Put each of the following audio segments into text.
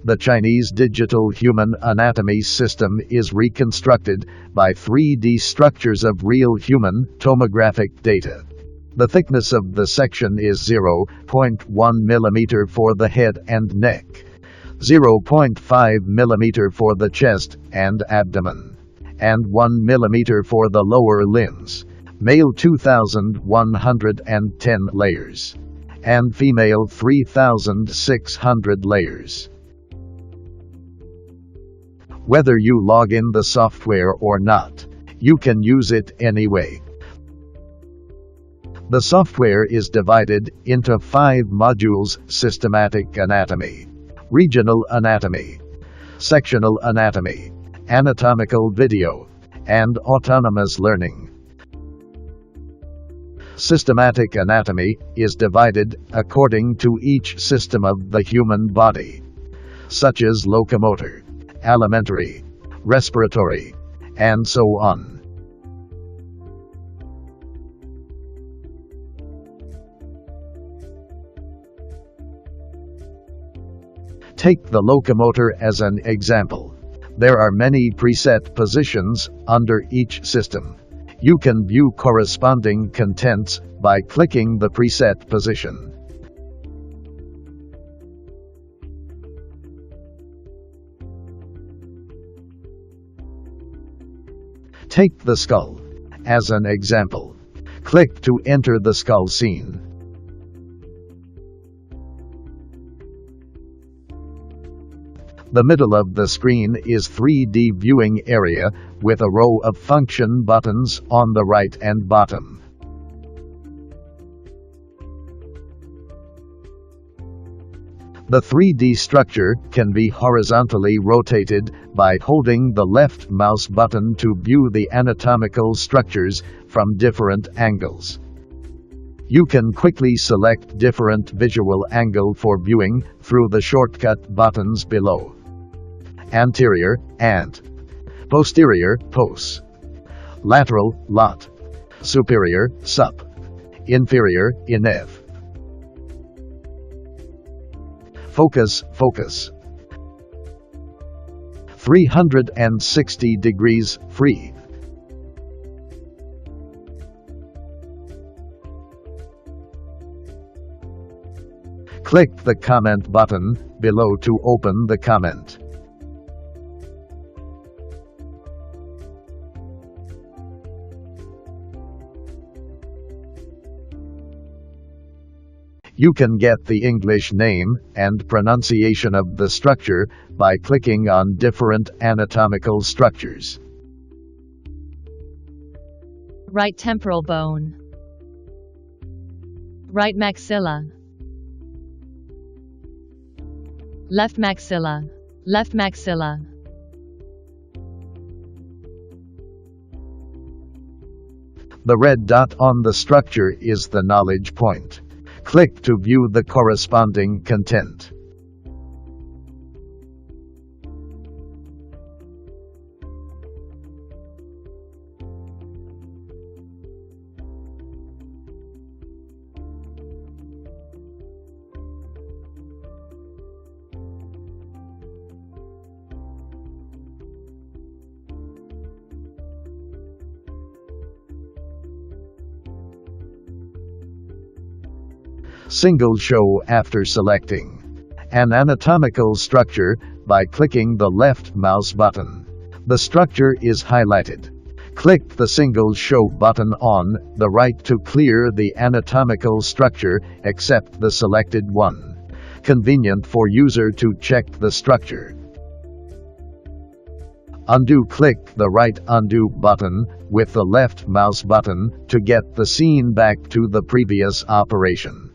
The Chinese digital human anatomy system is reconstructed by 3D structures of real human tomographic data. The thickness of the section is 0.1 mm for the head and neck, 0.5 mm for the chest and abdomen, and 1 mm for the lower limbs, male 2,110 layers, and female 3,600 layers. Whether you log in the software or not, you can use it anyway. The software is divided into 5 modules: systematic anatomy, regional anatomy, sectional anatomy, anatomical video, and autonomous learning. Systematic anatomy is divided according to each system of the human body, such as locomotor, alimentary, respiratory, and so on. Take the locomotor as an example. There are many preset positions under each system. You can view corresponding contents by clicking the preset position. Take the skull as an example. Click to enter the skull scene. The middle of the screen is 3D viewing area with a row of function buttons on the right and bottom. The 3D structure can be horizontally rotated by holding the left mouse button to view the anatomical structures from different angles. You can quickly select different visual angle for viewing through the shortcut buttons below. Anterior, ant. Posterior, pos. Lateral, lot. Superior, sup. Inferior, inev. Focus, focus. 360 degrees, free. Click the comment button below to open the comment. You can get the English name and pronunciation of the structure by clicking on different anatomical structures. Right temporal bone. Right maxilla. Left maxilla. Left maxilla. The red dot on the structure is the knowledge point. Click to view the corresponding content. Single show after selecting an anatomical structure by clicking the left mouse button. The structure is highlighted. Click the single show button on the right to clear the anatomical structure except the selected one. Convenient for user to check the structure. Undo. Click the right undo button with the left mouse button to get the scene back to the previous operation.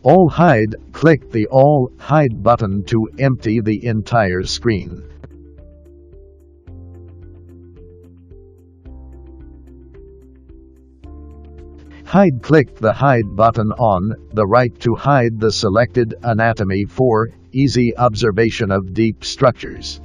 All hide. Click the All Hide button to empty the entire screen. Hide. Click the Hide button on the right to hide the selected anatomy for easy observation of deep structures.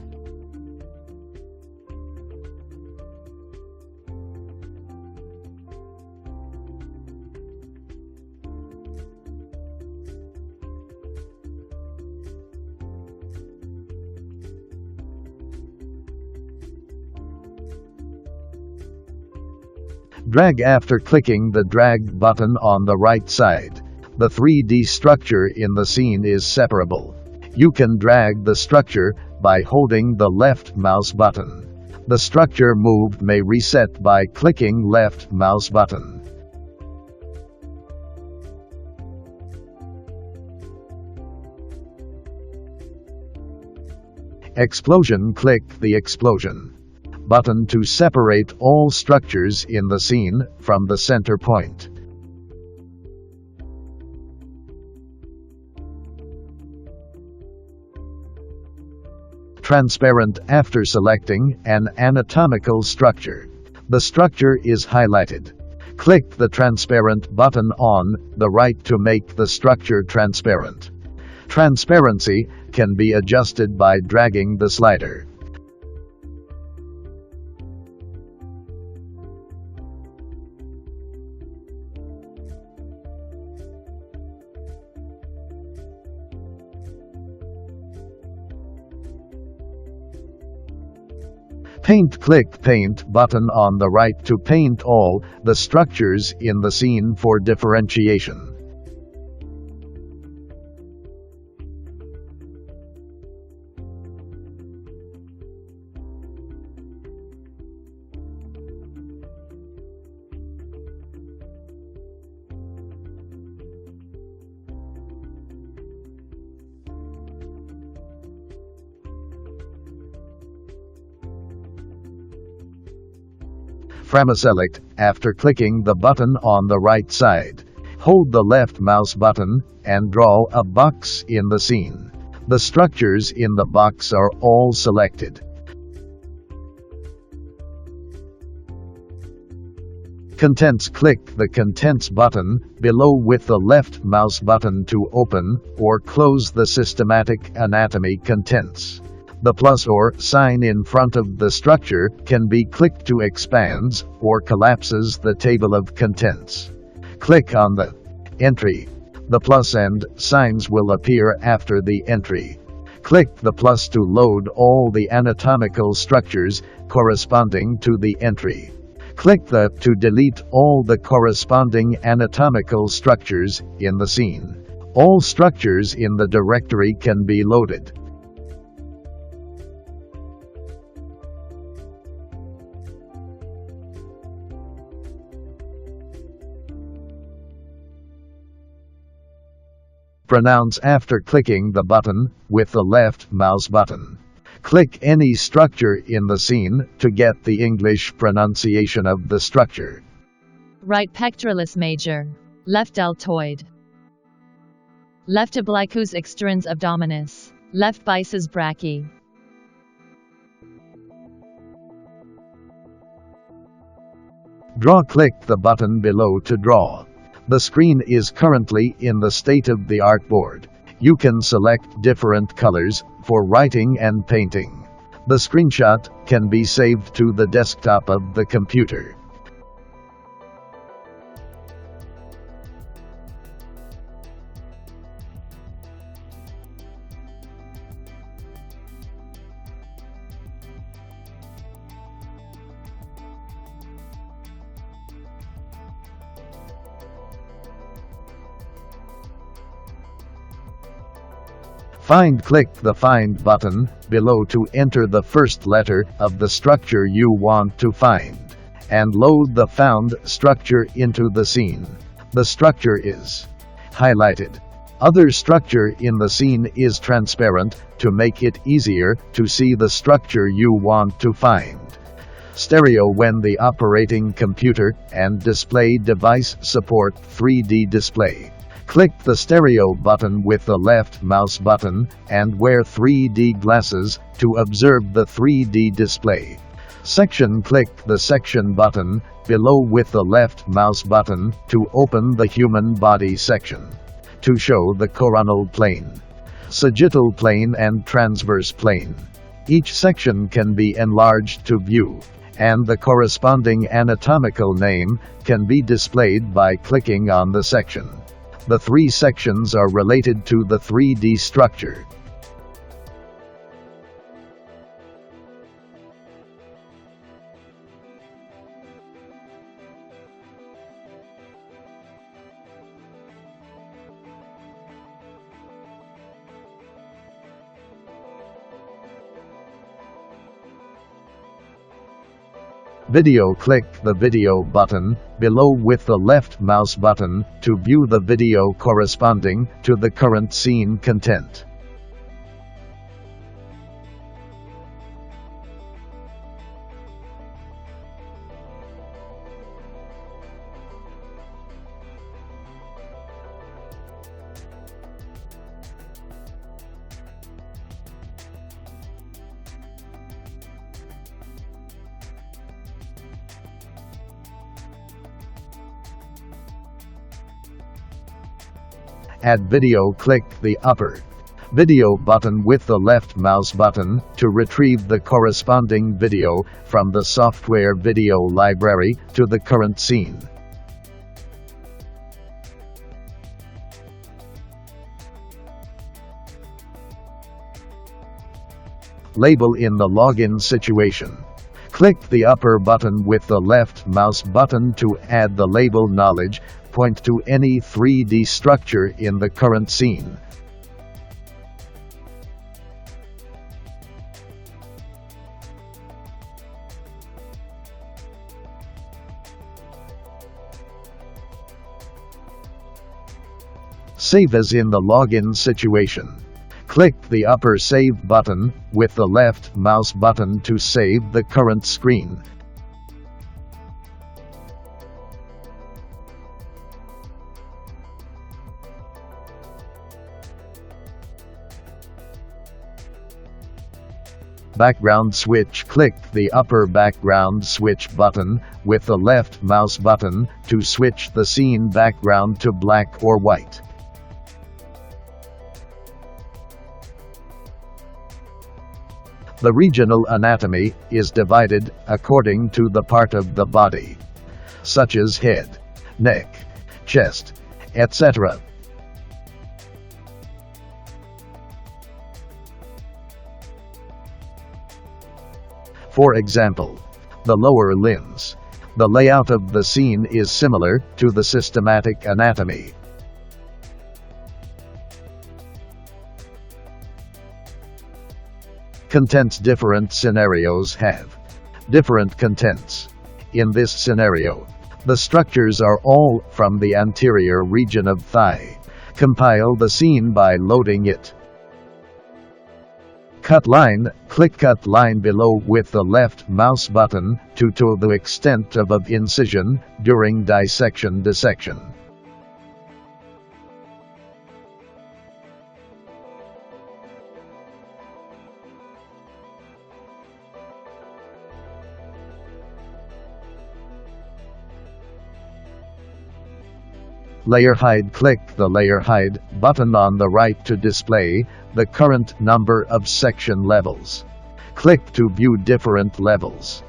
Drag after clicking the drag button on the right side. The 3D structure in the scene is separable. You can drag the structure by holding the left mouse button. The structure moved may reset by clicking left mouse button. Explosion. Click the explosion button to separate all structures in the scene from the center point. Transparent. After selecting an anatomical structure, the structure is highlighted. Click the transparent button on the right to make the structure transparent. Transparency can be adjusted by dragging the slider. Paint. Click Paint button on the right to paint all the structures in the scene for differentiation. Select. After clicking the button on the right side, hold the left mouse button and draw a box in the scene. The structures in the box are all selected. Contents. Click the Contents button below with the left mouse button to open or close the Systematic Anatomy contents. The plus or sign in front of the structure can be clicked to expands or collapses the table of contents. Click on the entry. The plus and signs will appear after the entry. Click the plus to load all the anatomical structures corresponding to the entry. Click the to delete all the corresponding anatomical structures in the scene. All structures in the directory can be loaded. Pronounce. After clicking the button with the left mouse button, click any structure in the scene to get the English pronunciation of the structure. Right pectoralis major, left deltoid, left obliquus externs abdominis, left biceps brachii. Draw. Click the button below to draw. The screen is currently in the state-of-the-art board. You can select different colors for writing and painting. The screenshot can be saved to the desktop of the computer. Find. Click the Find button below to enter the first letter of the structure you want to find, and load the found structure into the scene. The structure is highlighted. Other structure in the scene is transparent to make it easier to see the structure you want to find. Stereo. When the operating computer and display device support 3D display, click the stereo button with the left mouse button and wear 3D glasses to observe the 3D display. Section. Click the section button below with the left mouse button to open the human body section. To show the coronal plane, sagittal plane and transverse plane. Each section can be enlarged to view, and the corresponding anatomical name can be displayed by clicking on the section. The three sections are related to the 3D structure. Video. Click the video button below with the left mouse button to view the video corresponding to the current scene content. Add video. Click the upper video button with the left mouse button to retrieve the corresponding video from the software video library to the current scene. Label in the login situation. Click the upper button with the left mouse button to add the label knowledge point to any 3D structure in the current scene. Save as in the login situation. Click the upper Save button with the left mouse button to save the current screen. Background switch. Click the upper background switch button with the left mouse button to switch the scene background to black or white. The regional anatomy is divided according to the part of the body, such as head, neck, chest, etc. For example, the lower limbs. The layout of the scene is similar to the systematic anatomy. Contents. Different scenarios have different contents. In this scenario, the structures are all from the anterior region of thigh. Compile the scene by loading it. Cut line. Click cut line below with the left mouse button to the extent of incision during dissection. Layer hide. Click the layer hide button on the right to display the current number of section levels. Click to view different levels.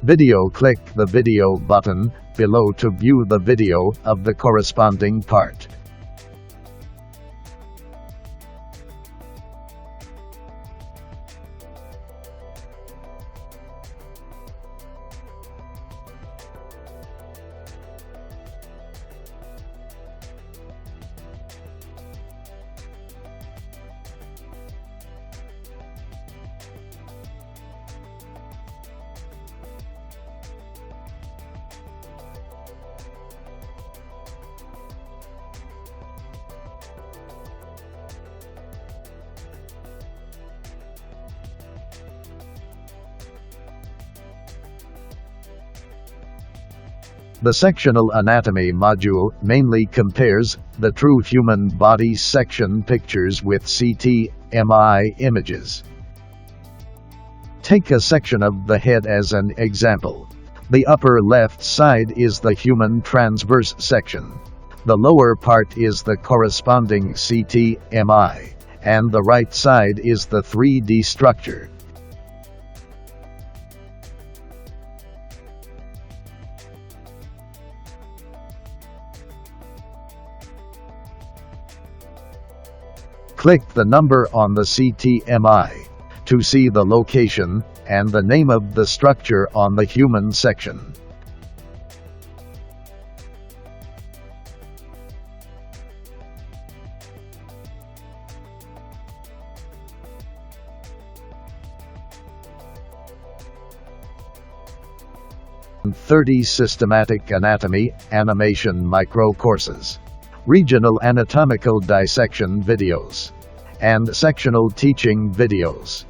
Video. Click the video button below to view the video of the corresponding part. The sectional anatomy module mainly compares the true human body section pictures with CT/MRI images. Take a section of the head as an example. The upper left side is the human transverse section. The lower part is the corresponding CT/MRI, and the right side is the 3D structure. Click the number on the CTMI to see the location and the name of the structure on the human section. And 30 systematic anatomy, animation micro courses, regional anatomical dissection videos, and sectional teaching videos.